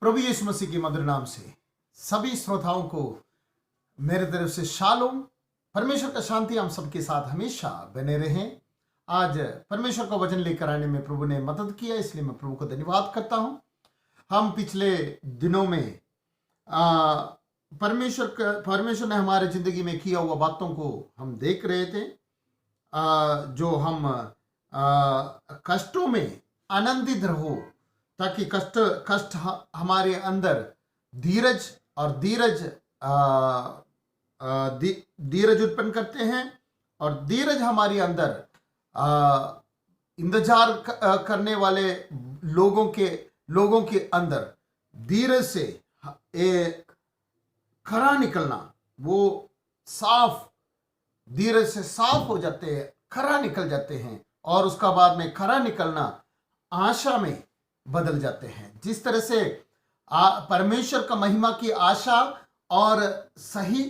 प्रभु यीशु मसीह के मधुर नाम से सभी श्रोताओं को मेरे तरफ से शालोम। परमेश्वर का शांति हम सबके साथ हमेशा बने रहें। आज परमेश्वर का वचन लेकर आने में प्रभु ने मदद किया, इसलिए मैं प्रभु को धन्यवाद करता हूं। हम पिछले दिनों में परमेश्वर ने हमारे जिंदगी में किया हुआ बातों को हम देख रहे थे। जो हम कष्टों में आनंदित रहो, ताकि कष्ट हमारे अंदर धीरज और धीरज उत्पन्न करते हैं, और धीरज हमारे अंदर इंतजार करने वाले लोगों के अंदर धीरज से एक खरा निकलना, वो साफ धीरज से साफ हो जाते हैं, खरा निकल जाते हैं, और उसका बाद में खरा निकलना आशा में बदल जाते हैं। जिस तरह से परमेश्वर का महिमा की आशा और सही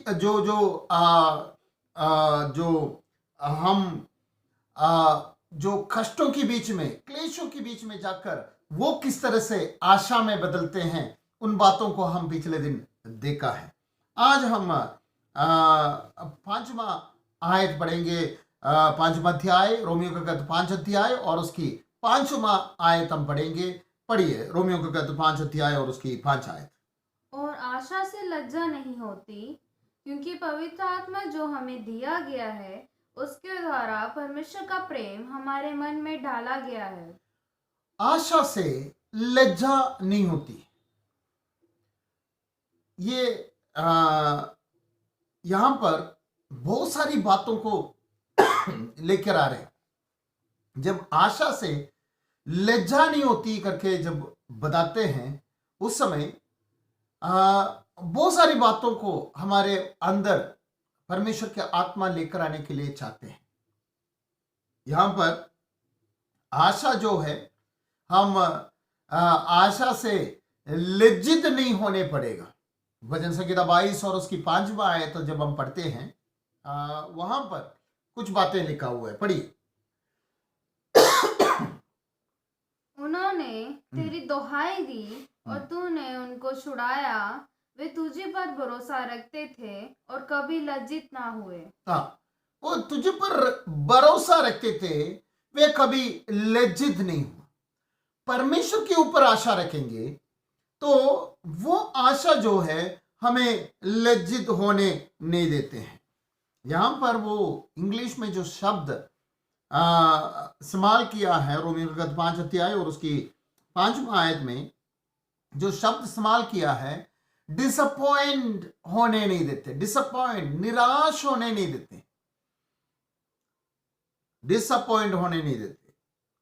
जो कष्टों के बीच में, क्लेशों के बीच में जाकर वो किस तरह से आशा में बदलते हैं, उन बातों को हम पिछले दिन देखा है। आज हम पांचवा आयत पढ़ेंगे, पांचवा अध्याय, रोमियो का गद्य 5 अध्याय और उसकी 5वां आयत हम पढ़ेंगे। पढ़िए, रोमियो का गद्य 5 अध्याय और उसकी 5 आयत। और आशा से लज्जा नहीं होती, क्योंकि पवित्र आत्मा जो हमें दिया गया है उसके द्वारा परमेश्वर का प्रेम हमारे मन में डाला गया है। आशा से लज्जा नहीं होती। ये यहां पर बहुत सारी बातों को लेकर आ रहे हैं। जब आशा से लज्जा नहीं होती करके जब बताते हैं, उस समय बहुत सारी बातों को हमारे अंदर परमेश्वर के आत्मा लेकर आने के लिए चाहते हैं। यहां पर आशा जो है, हम आशा से लज्जित नहीं होने पड़ेगा। भजन संहिता 22 और उसकी 5वां आयत तो जब हम पढ़ते हैं, वहां पर कुछ बातें लिखा हुआ है। पढ़िए। उन्होंने तेरी दोहाई दी और तूने उनको छुड़ाया। वे तुझे पर भरोसा रखते थे और कभी लज्जित ना हुए। वो तुझे पर भरोसा रखते थे, वे कभी लज्जित नहीं हुए। परमेश्वर के ऊपर आशा रखेंगे तो वो आशा जो है हमें लज्जित होने नहीं देते हैं। यहां पर वो इंग्लिश में जो शब्द इस्तेमाल किया है, रोमियो का 5 अध्याय और उसकी 5वां आयत में जो शब्द इस्तेमाल किया है, डिसअपॉइंट होने नहीं देते। डिसअपॉइंट, निराश होने नहीं देते, डिसअपॉइंट होने नहीं देते,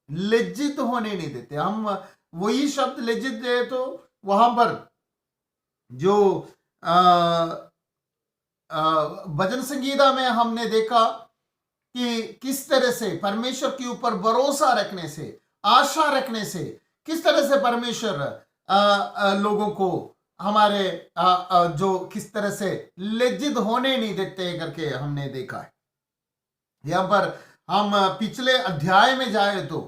लज्जित होने नहीं देते। हम वही शब्द लज्जित दे तो वहां पर जो भजन संगीता में हमने देखा कि किस तरह से परमेश्वर के ऊपर भरोसा रखने से, आशा रखने से, किस तरह से परमेश्वर लोगों को हमारे जो किस तरह से लज्जित होने नहीं देते करके हमने देखा है। यहां पर हम पिछले अध्याय में जाए तो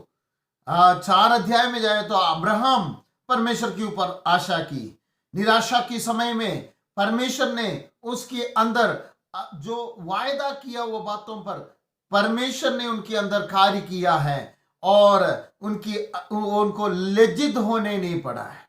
4 अध्याय में जाए तो अब्राहम परमेश्वर के ऊपर आशा की। निराशा के समय में परमेश्वर ने उसके अंदर जो वायदा किया वो बातों पर परमेश्वर ने उनके अंदर कार्य किया है, और उनको लज्जित होने नहीं पड़ा है।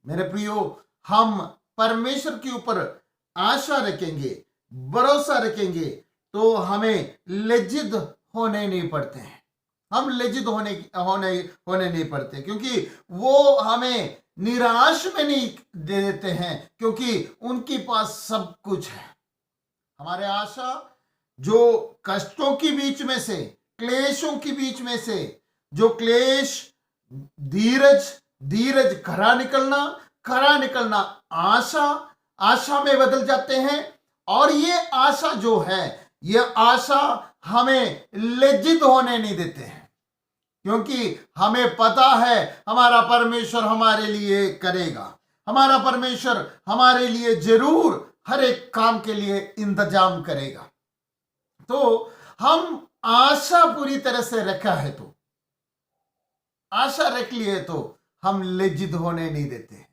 मेरे प्रियो, हम परमेश्वर के ऊपर आशा रखेंगे, भरोसा रखेंगे तो हमें लज्जित होने नहीं पड़ते हैं। हम लज्जित होने नहीं पड़ते, क्योंकि वो हमें निराश में नहीं दे देते हैं, क्योंकि उनके पास सब कुछ है। हमारे आशा जो कष्टों के बीच में से, क्लेशों के बीच में से, जो क्लेश, धीरज, खरा निकलना आशा में बदल जाते हैं। और ये आशा जो है, ये आशा हमें लज्जित होने नहीं देते हैं, क्योंकि हमें पता है हमारा परमेश्वर हमारे लिए करेगा। हमारा परमेश्वर हमारे लिए जरूर हर एक काम के लिए इंतजाम करेगा। तो हम आशा पूरी तरह से रखा है, तो आशा रख लिए तो हम लज्जित होने नहीं देते।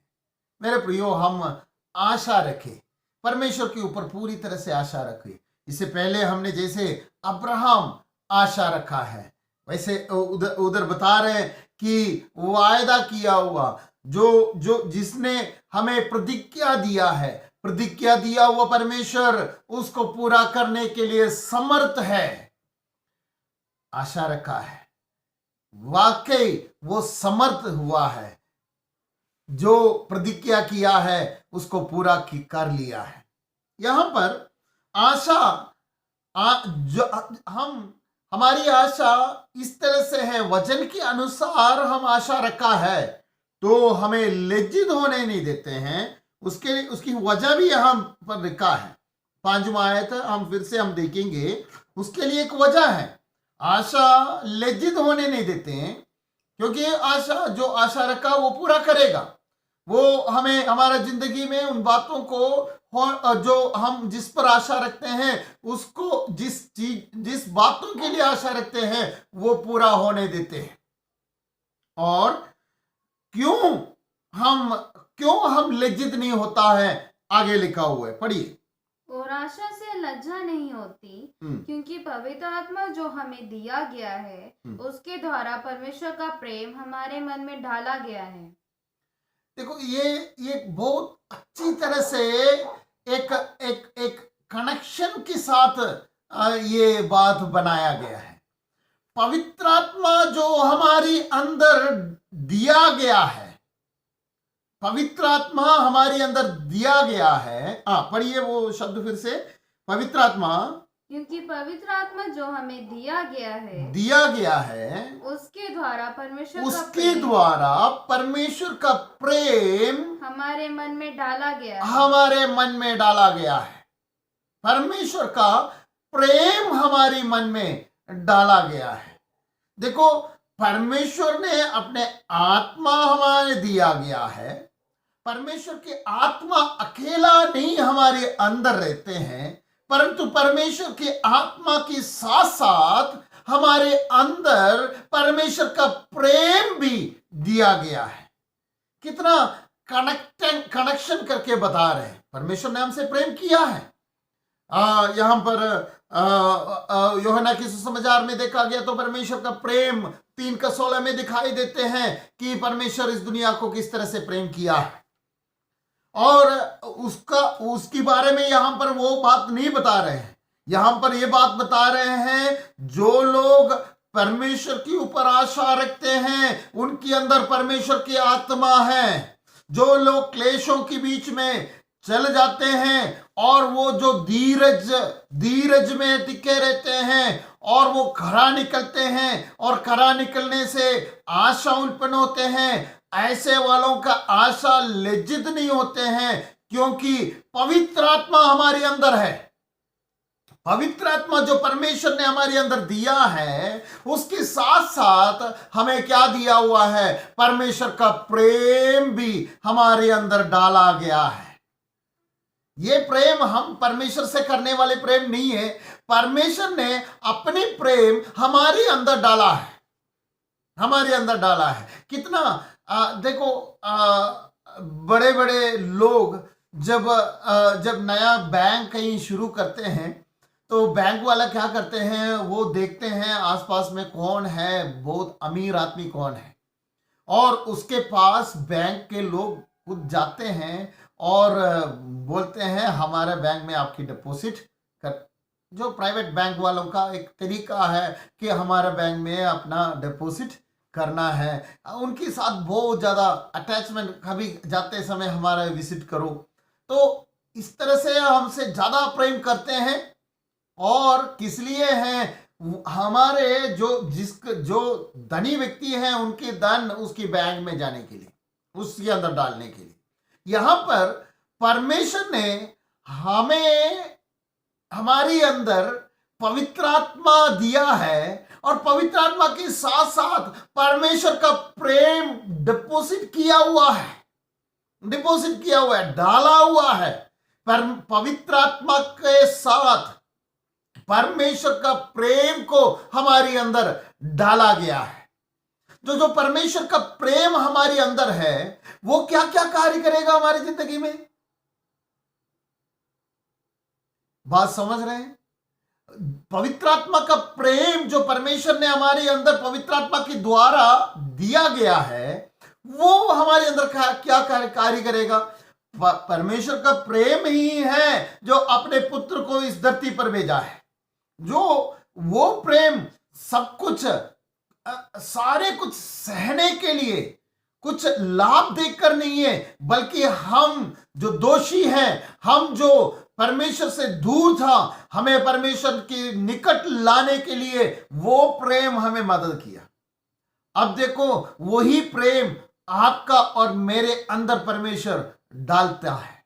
मेरे प्रियो, हम आशा रखें, परमेश्वर के ऊपर पूरी तरह से आशा रखें। इससे पहले हमने जैसे अब्राहम आशा रखा है, वैसे उधर उधर बता रहे हैं कि वायदा किया हुआ जो जो जिसने हमें प्रतिज्ञा दिया हुआ परमेश्वर उसको पूरा करने के लिए समर्थ है। आशा रखा है, वाकई वो समर्थ हुआ है, जो प्रतिज्ञा किया है उसको पूरा कर लिया है। यहां पर आशा जो हमारी आशा इस तरह से है, वचन के अनुसार हम आशा रखा है तो हमें लज्जित होने नहीं देते हैं। उसकी वजह भी यहां पर लिखा है, 5वां आयत हम फिर से हम देखेंगे, उसके लिए एक वजह है। आशा लज्जित होने नहीं देते हैं, क्योंकि जो आशा रखा वो पूरा करेगा। वो हमें हमारा जिंदगी में उन बातों को जो हम जिस पर आशा रखते हैं उसको जिस बातों के लिए आशा रखते हैं वो पूरा होने देते हैं। और क्यों हम लज्जित नहीं होता है, आगे लिखा हुआ है, पढ़िए। और आशा से लज्जा नहीं होती, क्योंकि पवित्र आत्मा जो हमें दिया गया है उसके द्वारा परमेश्वर का प्रेम हमारे मन में डाला गया है। देखो, ये बहुत अच्छी तरह से एक कनेक्शन के साथ ये बात बनाया गया है। पवित्र आत्मा जो हमारी अंदर दिया गया है, पवित्र आत्मा हमारे अंदर दिया गया है। पढ़िए वो शब्द फिर से, पवित्र आत्मा, क्योंकि पवित्र आत्मा जो हमें दिया गया है उसके द्वारा परमेश्वर का प्रेम हमारे मन में डाला गया है। परमेश्वर का प्रेम हमारे मन में डाला गया है। देखो, परमेश्वर ने अपने आत्मा हमारे दिया गया है। परमेश्वर की आत्मा अकेला नहीं हमारे अंदर रहते हैं, परंतु परमेश्वर की आत्मा के साथ साथ हमारे अंदर परमेश्वर का प्रेम भी दिया गया है। कितना कनेक्शन करके बता रहे हैं, परमेश्वर ने हमसे प्रेम किया है। यहां पर यूहन्ना के सुसमाचार में देखा गया तो परमेश्वर का प्रेम 3:16 में दिखाई देते हैं कि परमेश्वर इस दुनिया को किस तरह से प्रेम किया है। और उसके बारे में यहां पर वो बात नहीं बता रहे हैं, यहां पर ये बात बता रहे हैं जो लोग परमेश्वर के ऊपर आशा रखते हैं उनके अंदर परमेश्वर की आत्मा है। जो लोग क्लेशों के बीच में चल जाते हैं और वो जो धीरज में टिके रहते हैं और वो खरा निकलते हैं और खरा निकलने से आशा उत्पन्न होते हैं, ऐसे वालों का आशा लज्जित नहीं होते हैं, क्योंकि पवित्र आत्मा हमारे अंदर है। पवित्र आत्मा जो परमेश्वर ने हमारे अंदर दिया है उसके साथ साथ हमें क्या दिया हुआ है, परमेश्वर का प्रेम भी हमारे अंदर डाला गया है। ये प्रेम हम परमेश्वर से करने वाले प्रेम नहीं है, परमेश्वर ने अपने प्रेम हमारे अंदर डाला है, हमारे अंदर डाला है। कितना देखो, बड़े बड़े लोग जब नया बैंक कहीं शुरू करते हैं तो बैंक वाला क्या करते हैं, वो देखते हैं आसपास में कौन है, बहुत अमीर आदमी कौन है, और उसके पास बैंक के लोग खुद जाते हैं और बोलते हैं हमारे बैंक में आपकी डिपॉजिट कर। जो प्राइवेट बैंक वालों का एक तरीका है कि हमारे बैंक में अपना डिपॉजिट करना है, उनके साथ बहुत ज़्यादा अटैचमेंट, कभी जाते समय हमारा विजिट करो, तो इस तरह से हमसे ज़्यादा प्रेम करते हैं। और किस लिए हैं, हमारे जो धनी व्यक्ति हैं उनके धन उसकी बैंक में जाने के लिए, उसके अंदर डालने के लिए। यहां पर परमेश्वर ने हमें हमारी अंदर पवित्र आत्मा दिया है और पवित्र आत्मा के साथ साथ परमेश्वर का प्रेम डिपॉजिट किया हुआ है, डाला हुआ है। पवित्र आत्मा के साथ परमेश्वर का प्रेम को हमारे अंदर डाला गया है। जो परमेश्वर का प्रेम हमारे अंदर है वो क्या क्या कार्य करेगा हमारी जिंदगी में। बात समझ रहे हैं? पवित्र आत्मा का प्रेम जो परमेश्वर ने हमारे अंदर पवित्र आत्मा के द्वारा दिया गया है वो हमारे अंदर क्या कार्य करेगा। परमेश्वर का प्रेम ही है जो अपने पुत्र को इस धरती पर भेजा है। जो वो प्रेम सब कुछ सारे कुछ सहने के लिए कुछ लाभ देकर नहीं है, बल्कि हम जो दोषी हैं, हम जो परमेश्वर से दूर था, हमें परमेश्वर के निकट लाने के लिए वो प्रेम हमें मदद किया। अब देखो वही प्रेम आपका और मेरे अंदर परमेश्वर डालता है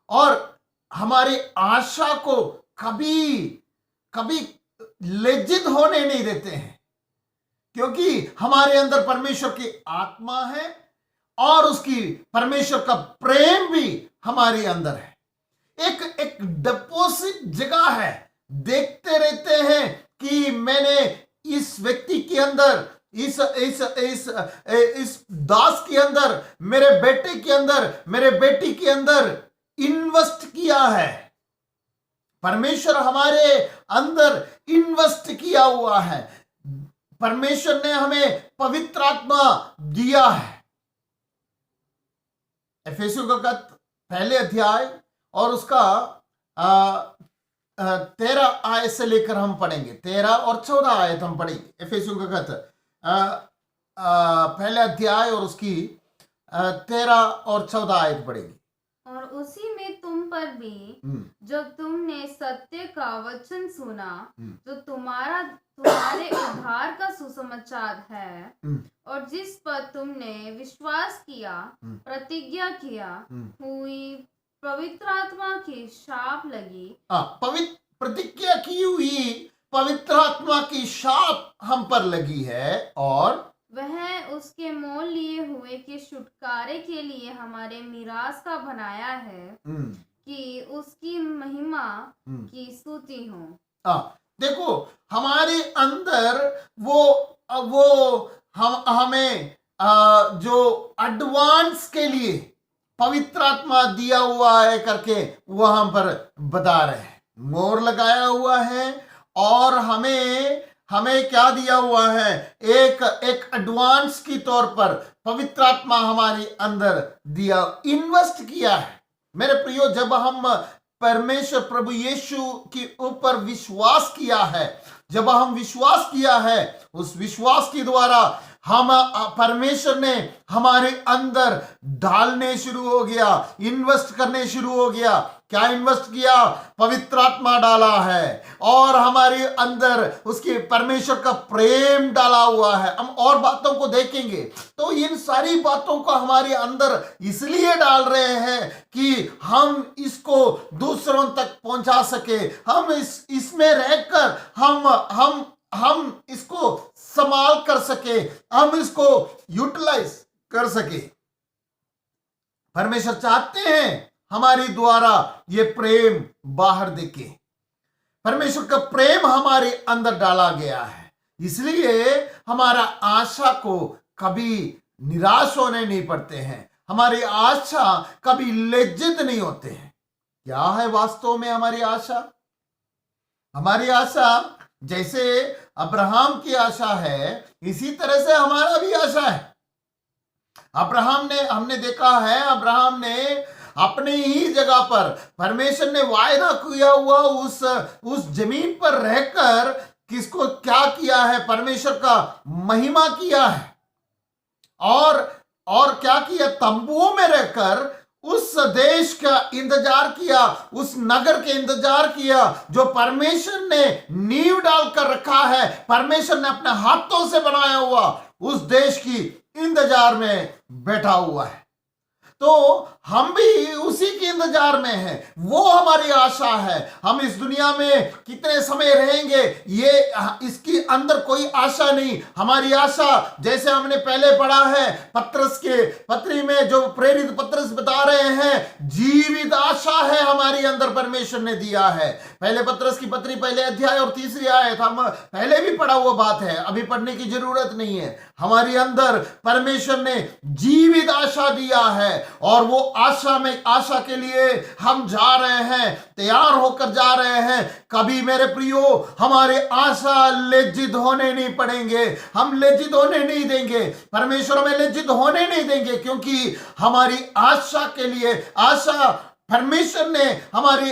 और हमारी आशा को कभी लज्जित होने नहीं देते हैं, क्योंकि हमारे अंदर परमेश्वर की आत्मा है और उसकी परमेश्वर का प्रेम भी हमारे अंदर है। एक डिपॉजिट जगह है। देखते रहते हैं कि मैंने इस व्यक्ति के अंदर, इस दास के अंदर, मेरे बेटे के अंदर, मेरे बेटी के अंदर इन्वेस्ट किया है। परमेश्वर हमारे अंदर इन्वेस्ट किया हुआ है। परमेश्वर ने हमें पवित्र आत्मा दिया है। एफेसियों का पहले अध्याय और उसका 13 आयत से लेकर हम पढ़ेंगे, 13 और 14 आयत हम पढ़ेंगे। एफेसियों का पहले अध्याय और उसकी 13 और 14 आयत पढ़ेंगे। और उसी में तुम पर भी जब तुमने सत्य का वचन सुना जो तुम्हारे उद्धार का सुसमाचार है और जिस पर तुमने विश्वास किया, प्रतिज्ञा किया हुई पवित्र आत्मा की शाप लगी। प्रतिज्ञा की हुई पवित्र आत्मा की शाप हम पर लगी है और वह उसके मोल लिए हुए के छुटकारे के लिए हमारे मिरास का बनाया है कि उसकी महिमा की स्तुति हो। देखो हमारे अंदर वो हमें जो एडवांस के लिए पवित्र आत्मा दिया हुआ है करके वो हम पर बता रहे हैं, मोहर लगाया हुआ है और हमें क्या दिया हुआ है, एक एडवांस की तौर पर पवित्र आत्मा हमारे अंदर दिया, इन्वेस्ट किया है। मेरे प्रियो, जब हम परमेश्वर प्रभु यीशु के ऊपर विश्वास किया है, जब हम विश्वास किया है, उस विश्वास के द्वारा हम परमेश्वर ने हमारे अंदर डालने शुरू हो गया, इन्वेस्ट करने शुरू हो गया। क्या इन्वेस्ट किया? पवित्र आत्मा डाला है और हमारे अंदर उसके परमेश्वर का प्रेम डाला हुआ है। हम और बातों को देखेंगे तो इन सारी बातों को हमारे अंदर इसलिए डाल रहे हैं कि हम इसको दूसरों तक पहुंचा सके, हम इसमें रहकर हम इसको संभाल कर सके, हम इसको यूटिलाइज कर सके। परमेश्वर चाहते हैं हमारे द्वारा ये प्रेम बाहर दिखे। परमेश्वर का प्रेम हमारे अंदर डाला गया है, इसलिए हमारा आशा को कभी निराश होने नहीं पड़ते हैं, हमारी आशा कभी लज्जित नहीं होते हैं। क्या है वास्तव में हमारी आशा? हमारी आशा जैसे अब्राहम की आशा है, इसी तरह से हमारा भी आशा है। हमने देखा है, अब्राहम ने अपने ही जगह पर परमेश्वर ने वायदा किया हुआ उस जमीन पर रहकर किसको क्या किया है? परमेश्वर का महिमा किया है और क्या किया? तंबुओं में रहकर उस देश का इंतजार किया, उस नगर के इंतजार किया जो परमेश्वर ने नींव डालकर रखा है, परमेश्वर ने अपने हाथों से बनाया हुआ उस देश की इंतजार में बैठा हुआ है। तो हम भी उसी के इंतजार में हैं। वो हमारी आशा है। हम इस दुनिया में कितने समय रहेंगे ये इसकी अंदर कोई आशा नहीं। हमारी आशा, जैसे हमने पहले पढ़ा है पत्रस के पत्री में, जो प्रेरित पत्रस बता रहे हैं, जीवित आशा है हमारी अंदर परमेश्वर ने दिया है। पहले पत्रस की पत्री पहले अध्याय और तीसरी आयत हम पहले भी पढ़ा हुआ बात है, अभी पढ़ने की जरूरत नहीं है। हमारी अंदर परमेश्वर ने जीवित आशा दिया है और वो आशा के लिए हम जा रहे हैं, तैयार होकर जा रहे हैं। कभी मेरे प्रियो हमारे आशा लज्जित होने नहीं पड़ेंगे, हम लज्जित होने नहीं देंगे, परमेश्वर हमें लज्जित होने नहीं देंगे, क्योंकि हमारी आशा के लिए आशा परमेश्वर ने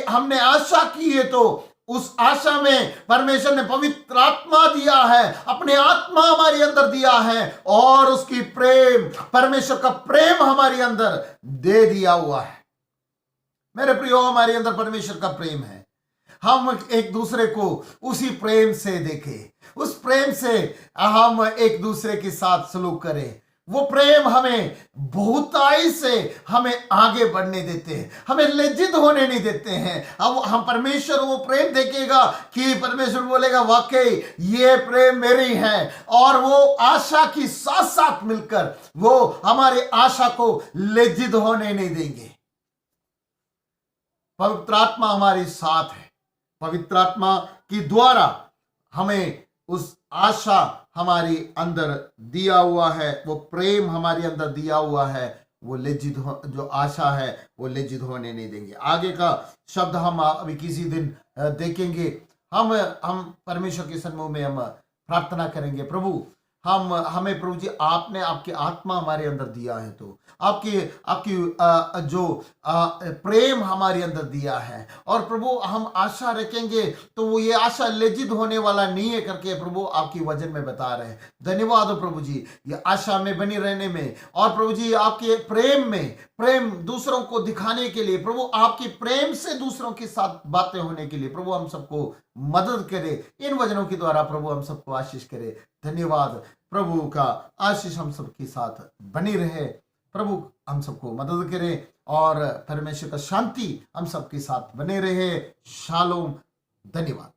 हमने आशा की है, तो उस आशा में परमेश्वर ने पवित्र आत्मा दिया है, अपने आत्मा हमारे अंदर दिया है और उसकी प्रेम, परमेश्वर का प्रेम हमारे अंदर दे दिया हुआ है। मेरे प्रियो, हमारे अंदर परमेश्वर का प्रेम है। हम एक दूसरे को उसी प्रेम से देखें, उस प्रेम से हम एक दूसरे के साथ सलूक करें। वो प्रेम हमें बहुताई से हमें आगे बढ़ने देते हैं, हमें लज्जित होने नहीं देते हैं। अब हम परमेश्वर वो प्रेम देखेगा कि परमेश्वर बोलेगा वाकई ये प्रेम मेरी है, और वो आशा की साथ साथ मिलकर वो हमारे आशा को लज्जित होने नहीं देंगे। पवित्र आत्मा हमारे साथ है। पवित्र आत्मा की द्वारा हमें उस आशा हमारी अंदर दिया हुआ है, वो प्रेम हमारे अंदर दिया हुआ है, वो जो आशा है वो लज्जित होने नहीं देंगे। आगे का शब्द हम अभी किसी दिन देखेंगे। हम परमेश्वर के सन्मुख में हम प्रार्थना करेंगे, प्रभु हमें प्रभु जी आपने आपकी आत्मा हमारे अंदर दिया है, तो आपकी जो प्रेम हमारे अंदर दिया है, और प्रभु हम आशा रखेंगे तो वो ये आशा लज्जित होने वाला नहीं है करके प्रभु आपकी वचन में बता रहे हैं। धन्यवाद हो प्रभु जी, ये आशा में बनी रहने में, और प्रभु जी आपके प्रेम दूसरों को दिखाने के लिए, प्रभु आपकी प्रेम से दूसरों के साथ बातें होने के लिए प्रभु हम सबको मदद करे। इन वचनों के द्वारा प्रभु हम सबको आशीष करे। धन्यवाद, प्रभु का आशीष हम सबके साथ बनी रहे। प्रभु हम सबको मदद करे और परमेश्वर का शांति हम सबके साथ बने रहे। शालोम। धन्यवाद।